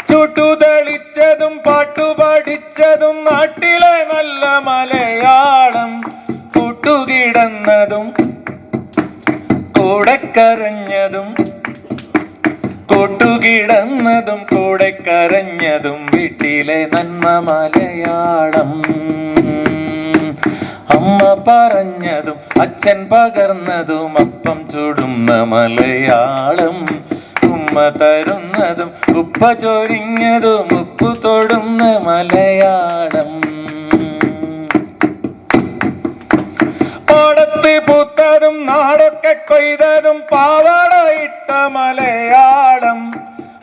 ചുട്ടുതെളിച്ചതും പാട്ടുപാടിച്ചതും നാട്ടിലെ നല്ല മലയാളം. കൂട്ടുകിടന്നതും കൂടെ കരഞ്ഞതും കൂട്ടുകിടന്നതും കൂടെ കരഞ്ഞതും വീട്ടിലെ നന്മ മലയാളം. അമ്മ പറഞ്ഞതും അച്ഛൻ പകർന്നതും അപ്പം ചുടുന്ന മലയാളം. ഉമ്മ തരുന്നതും ഉപ്പ ചൊരിഞ്ഞതും ഉപ്പു തൊടുന്ന മലയാളം. പാടത്ത് പൂത്തതും നാടൊക്കെ കൊയ്തതും പാവാട ഇട്ട മലയാളം.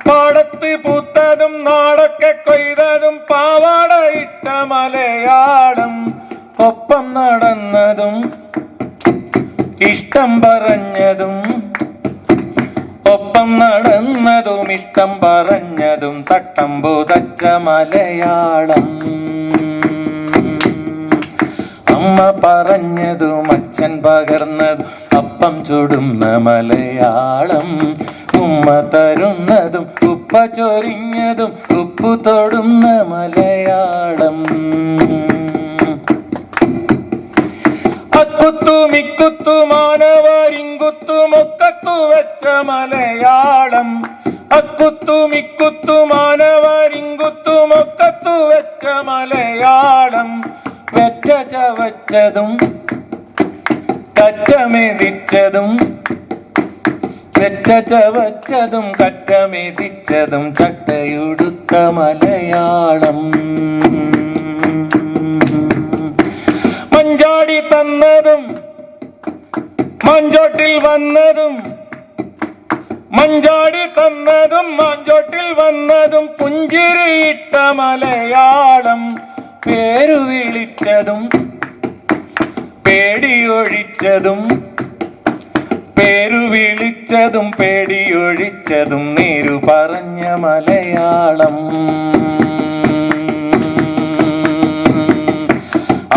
പാടത്ത് പൂത്തതും നാടൊക്കെ കൊയ്തതും പാവാട ഇട്ട മലയാളം. ഒപ്പം നടന്നതും ഇഷ്ടം പറഞ്ഞതും ഒപ്പം നടന്നതും ഇഷ്ടം പറഞ്ഞതും തട്ടം പുതച്ച മലയാളം. അമ്മ പറഞ്ഞതും അച്ഛൻ പകർന്നതും അപ്പം ചുടുന്ന മലയാളം. ഉമ്മ തരുന്നതും ഉപ്പ ചൊരിഞ്ഞതും ഉപ്പു തൊടുന്ന മലയാളം. അക്കുത്തും ഇക്കുത്തും ആനവാരിങ്കുത്തും ഒക്കത്തു വെച്ച മലയാളം. അക്കുത്തും ഇക്കുത്തും ആനവാരിങ്കുത്തും ഒക്കത്തു വെച്ച മലയാളം. വെറ്റ ചവച്ചതും കറ്റമെതിച്ചതും വെറ്റ ചവച്ചതും കറ്റമെതിച്ചതും ചട്ടയുടുത്ത മലയാളം. മഞ്ചാടി തന്നതും മാഞ്ചോട്ടിൽ വന്നതും മഞ്ചാടി തന്നതും മാഞ്ചോട്ടിൽ വന്നതും പുഞ്ചിരിയിട്ട മലയാളം. പേരു വിളിച്ചതും പേടിയൊഴിച്ചതും പേരു വിളിച്ചതും പേടിയൊഴിച്ചതും നേരു പറഞ്ഞ മലയാളം.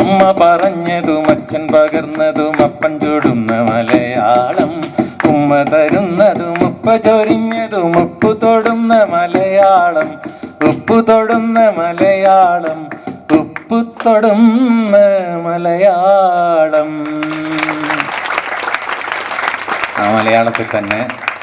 അമ്മ പറഞ്ഞതും അച്ഛൻ പകർന്നതും അപ്പം ചുടുന്ന മലയാളം. ഉമ്മ തരുന്നതും ഉപ്പ ചൊരിഞ്ഞതും ഉപ്പു തൊടുന്ന മലയാളം. ഉപ്പു തൊടുന്ന മലയാളം. ഉപ്പു തൊടുന്ന മലയാളം. ആ മലയാളത്തിൽ തന്നെ